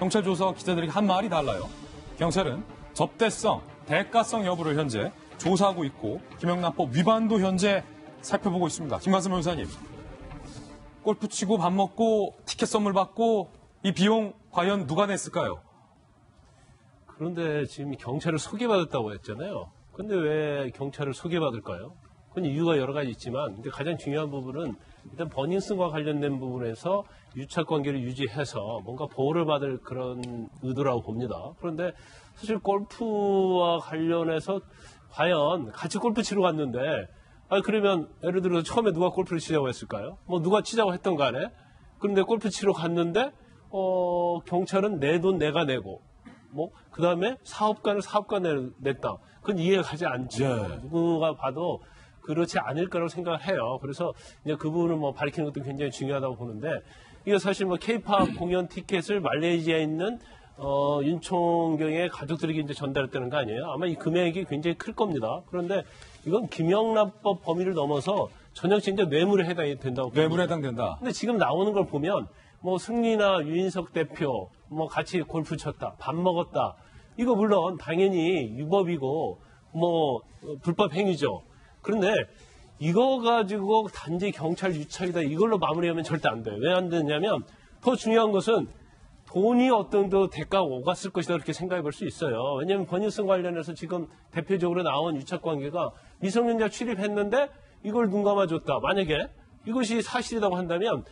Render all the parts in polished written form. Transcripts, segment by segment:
경찰 조사와 기자들에게 한 말이 달라요. 경찰은 접대성, 대가성 여부를 현재 조사하고 있고 김영란법 위반도 현재 살펴보고 있습니다. 김관섭 변호사님, 골프 치고 밥 먹고 티켓 선물 받고 이 비용 과연 누가 냈을까요? 그런데 지금 경찰을 소개받았다고 했잖아요. 근데 왜 경찰을 소개받을까요? 그건 이유가 여러 가지 있지만 근데 가장 중요한 부분은 일단 버닝썬과 관련된 부분에서 유착 관계를 유지해서 뭔가 보호를 받을 그런 의도라고 봅니다. 그런데 사실 골프와 관련해서 과연 같이 골프 치러 갔는데 그러면 예를 들어서 처음에 누가 골프를 치자고 했을까요? 뭐 누가 치자고 했던 간에 그런데 골프 치러 갔는데 경찰은 내 돈 내가 내고 그 다음에 사업가는 사업가 냈다. 그건 이해가 가지 않죠. 예. 누구가 봐도 그렇지 않을 거라고 생각을 해요. 그래서 이제 그 부분을 밝히는 것도 굉장히 중요하다고 보는데, 이게 사실 K-팝 공연 티켓을 말레이시아에 있는, 윤총경의 가족들에게 이제 전달했다는 거 아니에요? 아마 이 금액이 굉장히 클 겁니다. 그런데 이건 김영란법 범위를 넘어서 전형적인 이제 뇌물에 해당이 된다고 봅니다. 뇌물에 해당된다. 근데 지금 나오는 걸 보면, 승리나 유인석 대표, 같이 골프 쳤다, 밥 먹었다. 이거 물론 당연히 위법이고, 불법 행위죠. 그런데 이거 가지고 단지 경찰 유착이다 이걸로 마무리하면 절대 안 돼요. 왜 안 되냐면 더 중요한 것은 돈이 어떤 대가가 오갔을 것이다 이렇게 생각해 볼 수 있어요. 왜냐하면 버닝썬 관련해서 지금 대표적으로 나온 유착 관계가 미성년자 출입했는데 이걸 눈 감아줬다. 만약에 이것이 사실이라고 한다면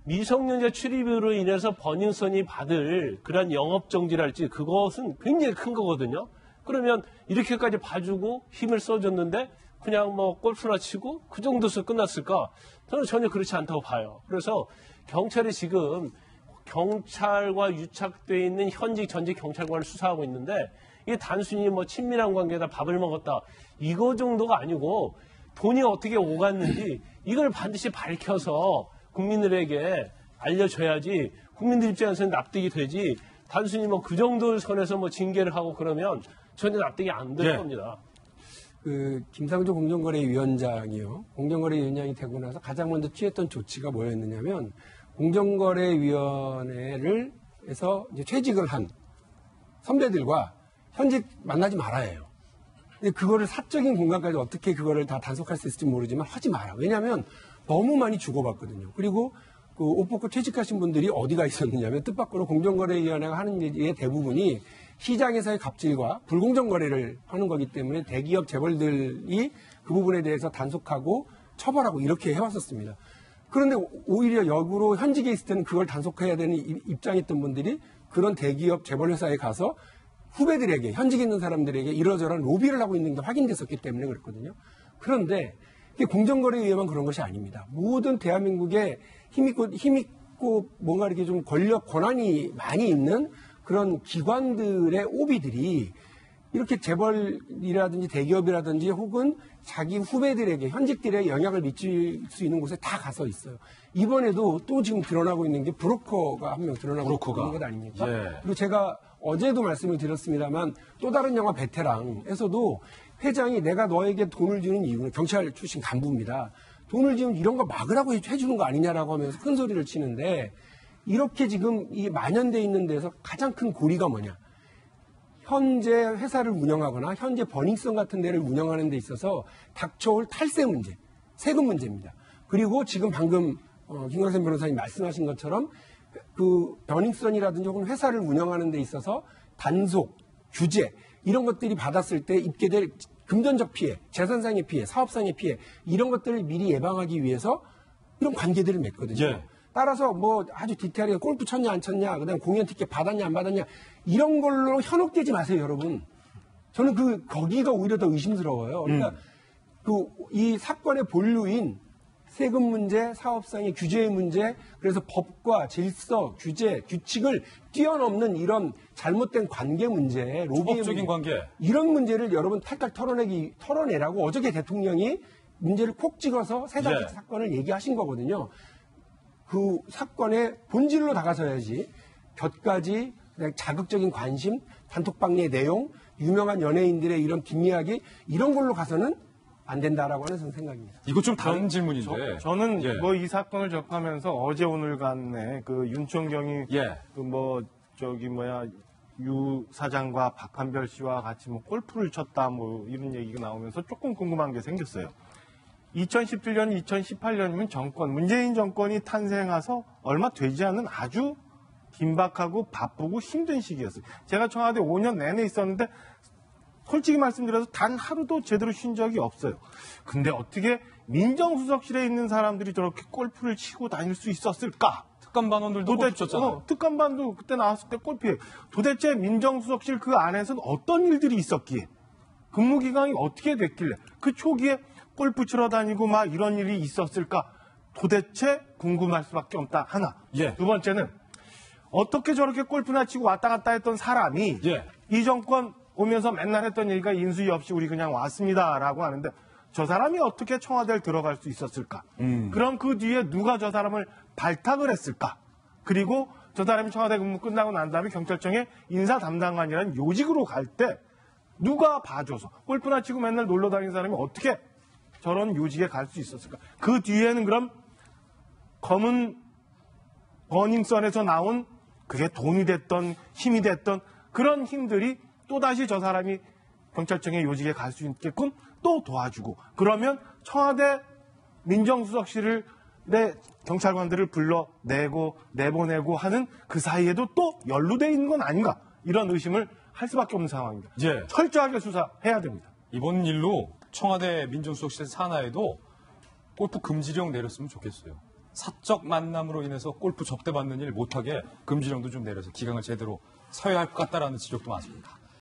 미성년자 출입으로 인해서 버닝썬이 받을 그런 영업정지랄지 그것은 굉장히 큰 거거든요. 그러면 이렇게까지 봐주고 힘을 써줬는데 그냥 골프나 치고 그 정도서 끝났을까? 저는 전혀 그렇지 않다고 봐요. 그래서 경찰이 지금 경찰과 유착되어 있는 현직 전직 경찰관을 수사하고 있는데 이게 단순히 친밀한 관계다 밥을 먹었다 이거 정도가 아니고 돈이 어떻게 오갔는지 이걸 반드시 밝혀서 국민들에게 알려줘야지 국민들 입장에서는 납득이 되지 단순히 그 정도 선에서 징계를 하고 그러면 전혀 납득이 안 될 겁니다. 김상조 공정거래위원장이요. 공정거래위원장이 되고 나서 가장 먼저 취했던 조치가 뭐였느냐면 공정거래위원회를 해서 이제 퇴직을 한 선배들과 현직 만나지 말아야 해요. 근데 그거를 사적인 공간까지 어떻게 그거를 다 단속할 수 있을지 모르지만 하지 마라. 왜냐하면 너무 많이 주고받거든요. 그리고 옷 벗고 퇴직하신 분들이 어디가 있었느냐면 뜻밖으로 공정거래위원회가 하는 일의 대부분이 시장에서의 갑질과 불공정 거래를 하는 거기 때문에 대기업 재벌들이 그 부분에 대해서 단속하고 처벌하고 이렇게 해왔었습니다. 그런데 오히려 역으로 현직에 있을 때는 그걸 단속해야 되는 입장이었던 분들이 그런 대기업 재벌 회사에 가서 후배들에게 현직에 있는 사람들에게 이러저러한 로비를 하고 있는 게 확인됐었기 때문에 그렇거든요. 그런데 이게 공정거래위에만 그런 것이 아닙니다. 모든 대한민국에 힘있고 뭔가 이렇게 좀 권한이 많이 있는 그런 기관들의 오비들이 이렇게 재벌이라든지 대기업이라든지 혹은 자기 후배들에게 현직들의 영향을 미칠 수 있는 곳에 다 가서 있어요. 이번에도 또 지금 드러나고 있는 게 브로커가 한 명 드러나고 있는 것 아닙니까? 예. 그리고 제가 어제도 말씀을 드렸습니다만 또 다른 영화 베테랑에서도 회장이 내가 너에게 돈을 주는 이유는 경찰 출신 간부입니다. 돈을 주면 이런 거 막으라고 해주는 거 아니냐라고 하면서 큰 소리를 치는데 이렇게 지금 이 만연돼 있는 데서 가장 큰 고리가 뭐냐. 현재 회사를 운영하거나 현재 버닝썬 같은 데를 운영하는 데 있어서 닥쳐올 탈세 문제, 세금 문제입니다. 그리고 지금 방금 김광선 변호사님 말씀하신 것처럼 그 버닝썬이라든지 혹은 회사를 운영하는 데 있어서 단속, 규제 이런 것들이 받았을 때 입게 될 금전적 피해, 재산상의 피해, 사업상의 피해 이런 것들을 미리 예방하기 위해서 이런 관계들을 맺거든요. 예. 따라서 아주 디테일하게 골프 쳤냐 안 쳤냐, 그다음 공연 티켓 받았냐 안 받았냐 이런 걸로 현혹되지 마세요, 여러분. 저는 거기가 오히려 더 의심스러워요. 그러니까 이 사건의 본류인 세금 문제, 사업상의 규제의 문제, 그래서 법과 질서, 규제, 규칙을 뛰어넘는 이런 잘못된 관계 문제, 로비의 적인 관계 이런 문제를 여러분 탈탈 털어내라고 어저께 대통령이 문제를 콕 찍어서 세 가지 사건을 얘기하신 거거든요. 그 사건의 본질로 다가서야지 곁가지, 자극적인 관심, 단톡방의 내용, 유명한 연예인들의 이런 뒷이야기 이런 걸로 가서는 안 된다라고 하는 생각입니다. 이거 좀 다른 질문인데 저는 이 사건을 접하면서 어제 오늘간에 윤총경이 유 사장과 박한별 씨와 같이 뭐 골프를 쳤다 뭐 이런 얘기가 나오면서 조금 궁금한 게 생겼어요. 2017년, 2018년이면 문재인 정권이 탄생해서 얼마 되지 않은 아주 긴박하고 바쁘고 힘든 시기였어요. 제가 청와대 5년 내내 있었는데 솔직히 말씀드려서 단 하루도 제대로 쉰 적이 없어요. 근데 어떻게 민정수석실에 있는 사람들이 저렇게 골프를 치고 다닐 수 있었을까? 특감반원들도 골프 쳤잖아요. 특감반도 그때 나왔을 때 골프에 도대체 민정수석실 그 안에서는 어떤 일들이 있었기에 근무기간이 어떻게 됐길래 그 초기에 골프 치러 다니고 막 이런 일이 있었을까? 도대체 궁금할 수밖에 없다. 하나. 예. 두 번째는 어떻게 저렇게 골프나 치고 왔다 갔다 했던 사람이 예. 이 정권 오면서 맨날 했던 얘기가 인수위 없이 우리 그냥 왔습니다라고 하는데 저 사람이 어떻게 청와대를 들어갈 수 있었을까? 그럼 그 뒤에 누가 저 사람을 발탁을 했을까? 그리고 저 사람이 청와대 근무 끝나고 난 다음에 경찰청에 인사 담당관이라는 요직으로 갈 때 누가 봐줘서 골프나 치고 맨날 놀러 다니는 사람이 어떻게 저런 요직에 갈 수 있었을까? 그 뒤에는 그럼 검은 버닝썬에서 나온 그게 돈이 됐던 힘이 됐던 그런 힘들이 또다시 저 사람이 경찰청의 요직에 갈 수 있게끔 또 도와주고 그러면 청와대 민정수석실을 내 경찰관들을 불러내고 내보내고 하는 그 사이에도 또 연루되어 있는 건 아닌가 이런 의심을 할 수밖에 없는 상황입니다. 예. 철저하게 수사해야 됩니다. 이번 일로 청와대 민정수석실 산하에도 골프 금지령 내렸으면 좋겠어요. 사적 만남으로 인해서 골프 접대받는 일 못하게 금지령도 좀 내려서 기강을 제대로 서야 할 것 같다라는 지적도 많습니다.